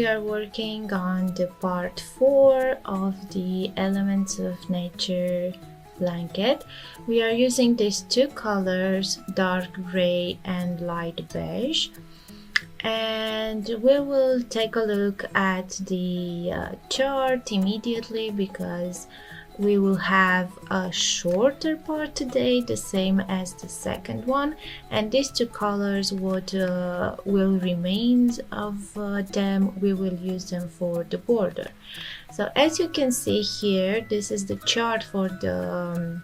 we are working on the part 4 of the Elements of Nature blanket. We are using these two colors, dark gray and light beige, and we will take a look at the chart immediately because we will have a shorter part today, the same as the second one, and these two colors what will remain of them, we will use them for the border. So as you can see here, this is the chart for the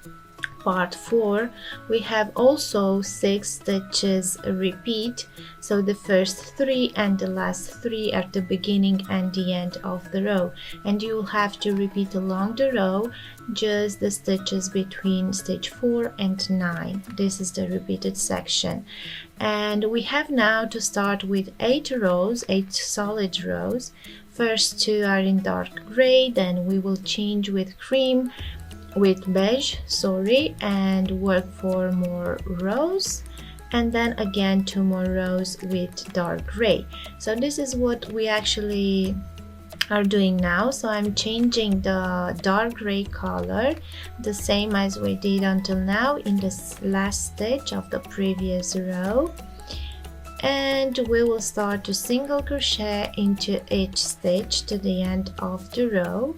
part 4. We have also 6 stitches repeat, so the first 3 and the last 3 are the beginning and the end of the row, and you will have to repeat along the row just the stitches between stitch 4 and 9. This is the repeated section, and we have now to start with 8 rows, 8 solid rows. First 2 are in dark gray, then we will change with cream, with beige, and work 4 more rows, and then again 2 more rows with dark gray. So this is what we actually are doing now. So I'm changing the dark gray color, the same as we did until now in the last stitch of the previous row, and we will start to single crochet into each stitch to the end of the row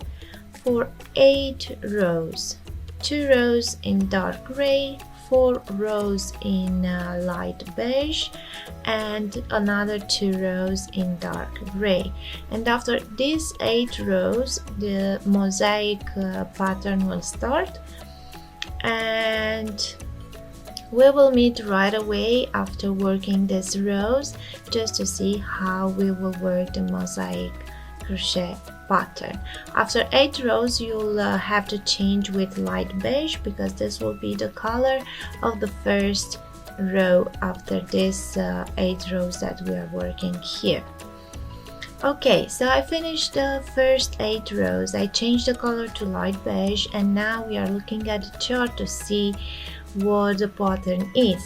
for 8 rows, 2 rows in dark gray, 4 rows in light beige, and another 2 rows in dark gray. And after these 8 rows, the mosaic pattern will start, and we will meet right away after working these rows just to see how we will work the mosaic crochet pattern. After 8 rows, you'll have to change with light beige because this will be the color of the first row after this 8 rows that we are working here. Okay, so I finished the first 8 rows. I changed the color to light beige, and now we are looking at the chart to see what the pattern is.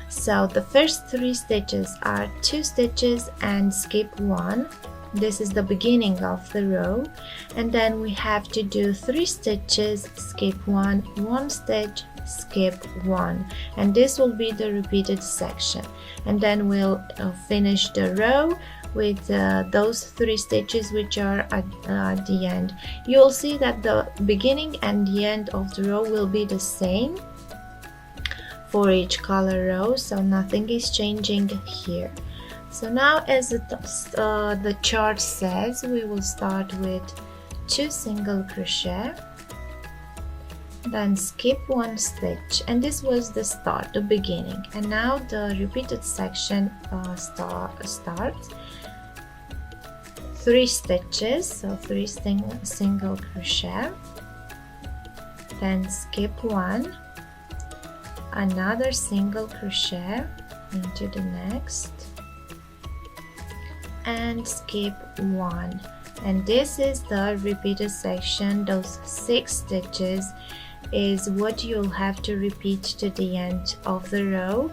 So the first 3 stitches are 2 stitches and skip 1. This is the beginning of the row, and then we have to do 3 stitches, skip 1, 1 stitch, skip 1, and this will be the repeated section. And then we'll finish the row with those 3 stitches which are at the end. You will see that the beginning and the end of the row will be the same for each color row, so nothing is changing here. So now, as the chart says, we will start with 2 single crochet, then skip 1 stitch, and this was the start, the beginning. And now the repeated section starts. 3 stitches, so 3 single crochet, then skip 1, another single crochet into the next, and skip 1, and this is the repeated section. Those 6 stitches is what you'll have to repeat to the end of the row,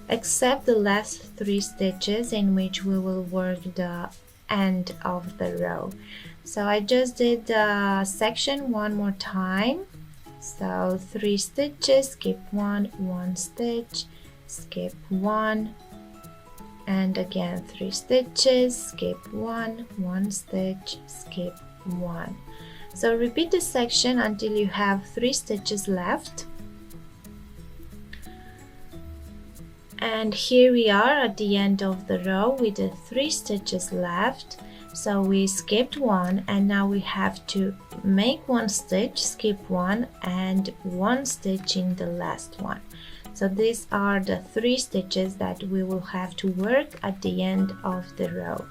except the last 3 stitches in which we will work the end of the row. So I just did the section one more time. So 3 stitches, skip 1, 1 stitch, skip 1, and again 3 stitches, skip 1, 1 stitch, skip 1. So repeat this section until you have 3 stitches left. And here we are at the end of the row with the 3 stitches left. So we skipped 1, and now we have to make 1 stitch, skip 1, and 1 stitch in the last one. So these are the 3 stitches that we will have to work at the end of the row.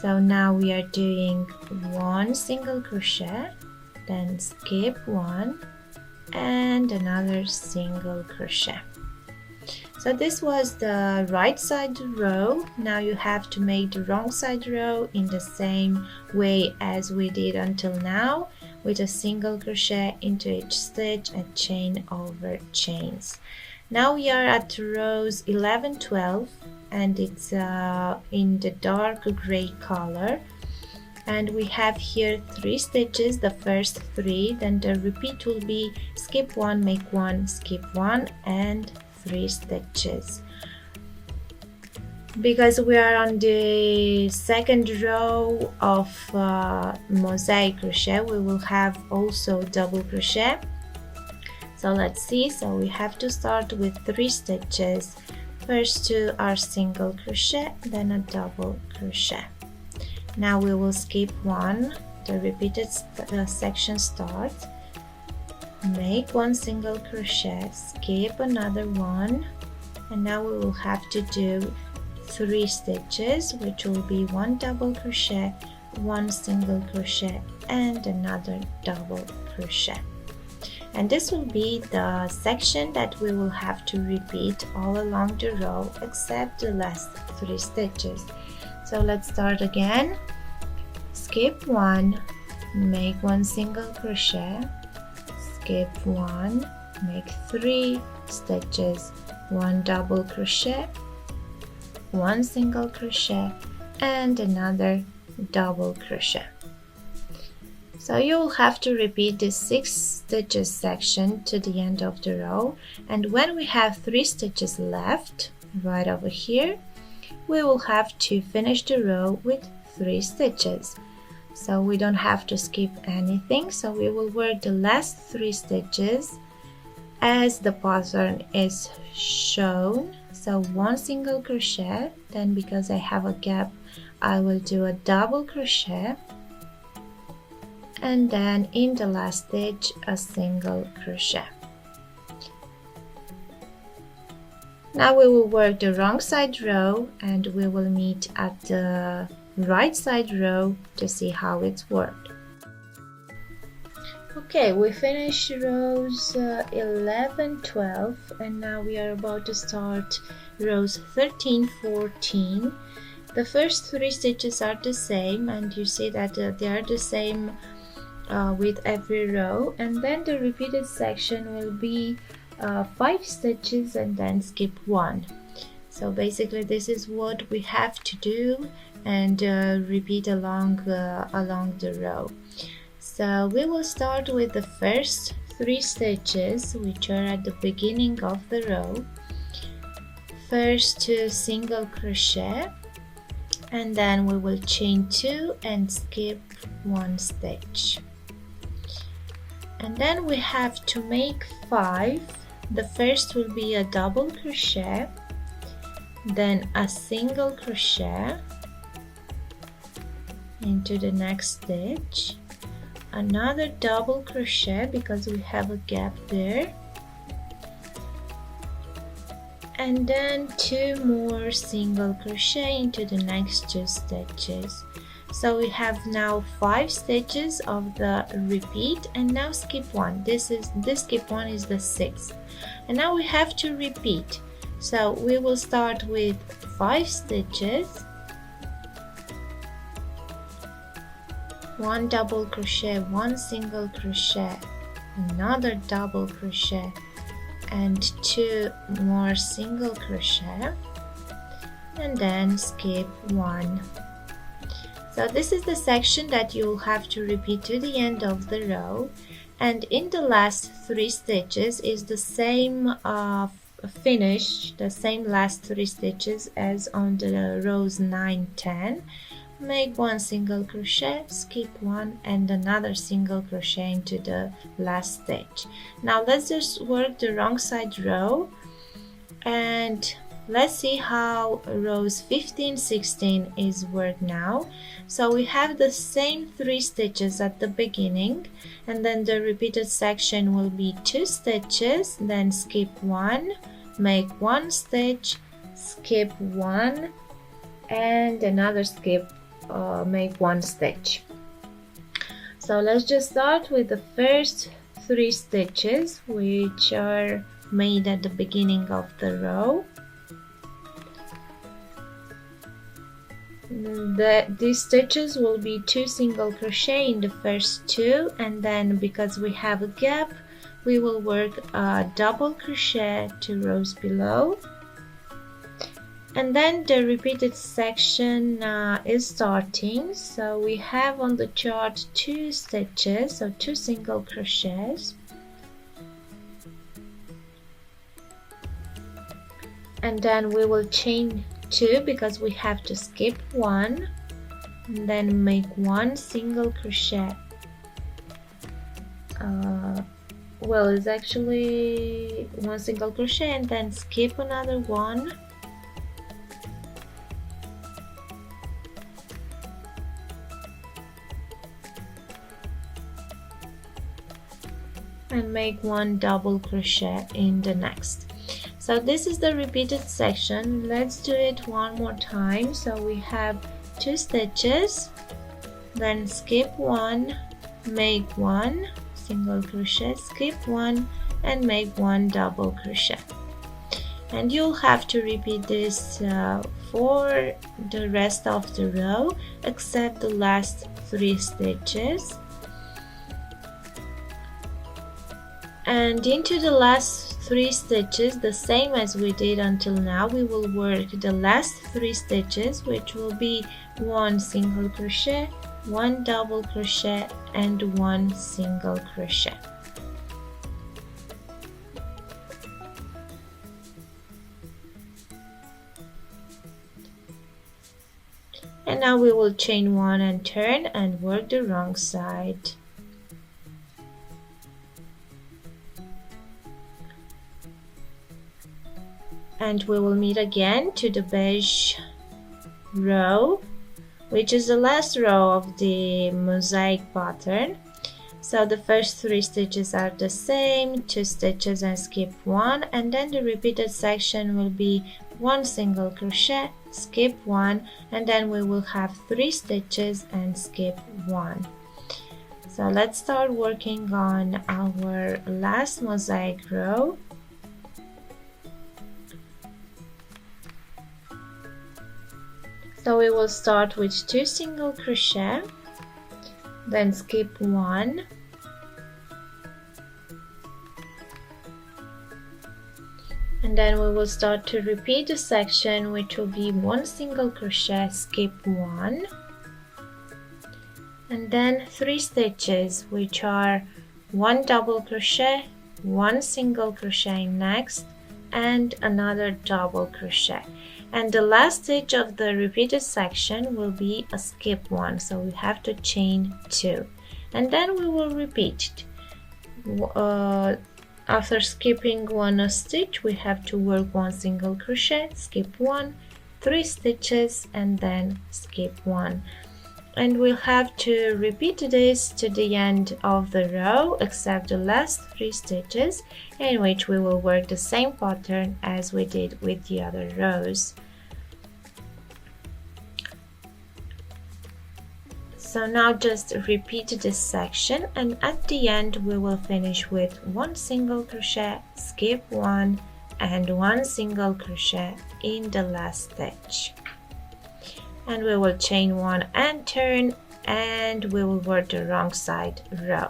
So now we are doing 1 single crochet, then skip 1, and another single crochet. So this was the right side row. Now you have to make the wrong side row in the same way as we did until now, with a single crochet into each stitch and chain over chains. Now we are at rows 11, 12, and it's in the dark gray color. And we have here 3 stitches, the first 3, then the repeat will be skip 1, make 1, skip 1, and 3 stitches. Because we are on the second row of mosaic crochet, we will have also double crochet. So let's see. So we have to start with 3 stitches. First 2 are single crochet, then a double crochet. Now we will skip 1, the repeated section starts, make 1 single crochet, skip another 1, and now we will have to do 3 stitches, which will be 1 double crochet, 1 single crochet, and another double crochet. And this will be the section that we will have to repeat all along the row except the last 3 stitches. So let's start again. Skip 1, make 1 single crochet, skip 1, make 3 stitches, 1 double crochet, 1 single crochet, and another double crochet. So you will have to repeat this 6 stitches section to the end of the row, and when we have 3 stitches left right over here, we will have to finish the row with 3 stitches. So we don't have to skip anything, so we will work the last 3 stitches as the pattern is shown. So 1 single crochet, then because I have a gap, I will do a double crochet, and then in the last stitch a single crochet. Now we will work the wrong side row, and we will meet at the right side row to see how it's worked. Okay, we finished rows 11, 12, and now we are about to start rows 13, 14. The first 3 stitches are the same, and you see that they are the same with every row, and then the repeated section will be 5 stitches and then skip 1. So basically this is what we have to do and repeat along the row. So we will start with the first 3 stitches, which are at the beginning of the row. First 2 single crochet, and then we will chain 2 and skip 1 stitch. And then we have to make 5. The first will be a double crochet, then a single crochet into the next stitch, another double crochet because we have a gap there, and then 2 more single crochet into the next 2 stitches. So we have now 5 stitches of the repeat, and now skip 1. This skip 1 is the 6th, and now we have to repeat. So we will start with 5 stitches, 1 double crochet, 1 single crochet, another double crochet, and 2 more single crochet, and then skip 1. So this is the section that you'll have to repeat to the end of the row, and in the last 3 stitches is the same finish, the same last 3 stitches as on the rows 9, 10. Make 1 single crochet, skip 1, and another single crochet into the last stitch. Now let's just work the wrong side row, and let's see how rows 15, 16 is worked now. So we have the same 3 stitches at the beginning, and then the repeated section will be 2 stitches, then skip 1, make 1 stitch, skip 1, and another skip, make 1 stitch. So let's just start with the first 3 stitches, which are made at the beginning of the row. These stitches will be 2 single crochet in the first 2, and then because we have a gap, we will work a double crochet 2 rows below, and then the repeated section is starting. So we have on the chart 2 stitches, so 2 single crochets, and then we will chain 2 because we have to skip 1, and then make 1 single crochet. Well, it's actually 1 single crochet and then skip another 1, and make 1 double crochet in the next. So this is the repeated section. Let's do it one more time. So we have 2 stitches, then skip 1, make 1 single crochet, skip 1, and make 1 double crochet. And you'll have to repeat this for the rest of the row except the last 3 stitches. And into the last 3 stitches, the same as we did until now, we will work the last 3 stitches, which will be 1 single crochet, 1 double crochet, and 1 single crochet. And now we will chain 1 and turn and work the wrong side. And we will meet again to the beige row, which is the last row of the mosaic pattern. So the first 3 stitches are the same, 2 stitches and skip 1, and then the repeated section will be 1 single crochet, skip 1, and then we will have 3 stitches and skip 1. So let's start working on our last mosaic row. So we will start with 2 single crochet, then skip 1, and then we will start to repeat the section, which will be 1 single crochet, skip 1, and then 3 stitches, which are 1 double crochet, 1 single crochet next, and another double crochet. And the last stitch of the repeated section will be a skip 1, so we have to chain 2, and then we will repeat. After skipping 1 stitch, we have to work 1 single crochet, skip 1, 3 stitches, and then skip 1. And we'll have to repeat this to the end of the row except the last 3 stitches, in which we will work the same pattern as we did with the other rows. So now just repeat this section, and at the end we will finish with 1 single crochet, skip 1, and 1 single crochet in the last stitch. And we will chain 1 and turn, and we will work the wrong side row.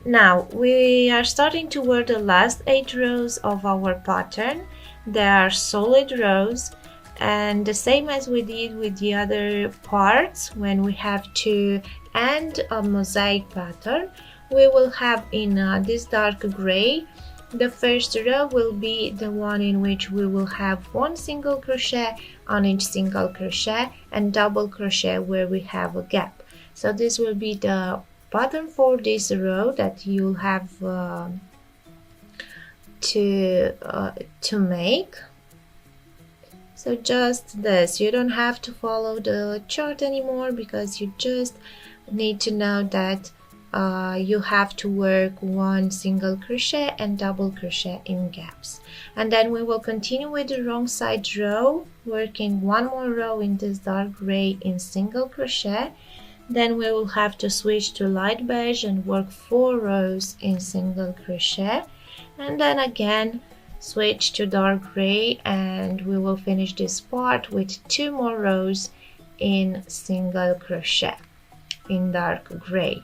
Now we are starting to work the last 8 rows of our pattern. They are solid rows, and the same as we did with the other parts, when we have to end a mosaic pattern, we will have in this dark gray, the first row will be the one in which we will have 1 single crochet on each single crochet and double crochet where we have a gap. So this will be the pattern for this row that you'll have to make. So just this, you don't have to follow the chart anymore, because you just need to know that you have to work 1 single crochet and double crochet in gaps. And then we will continue with the wrong side row, working 1 more row in this dark gray in single crochet. Then we will have to switch to light beige and work 4 rows in single crochet, and then again switch to dark gray, and we will finish this part with 2 more rows in single crochet in dark gray.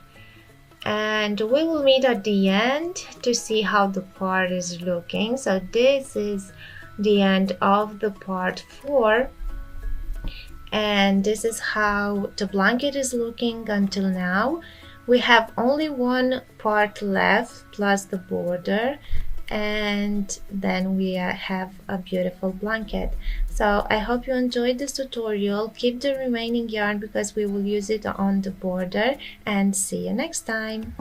and we will meet at the end to see how the part is looking. So this is the end of the part 4, and this is how the blanket is looking until now. We have only one part left plus the border, and then we have a beautiful blanket. So I hope you enjoyed this tutorial. Keep the remaining yarn because we will use it on the border, and see you next time.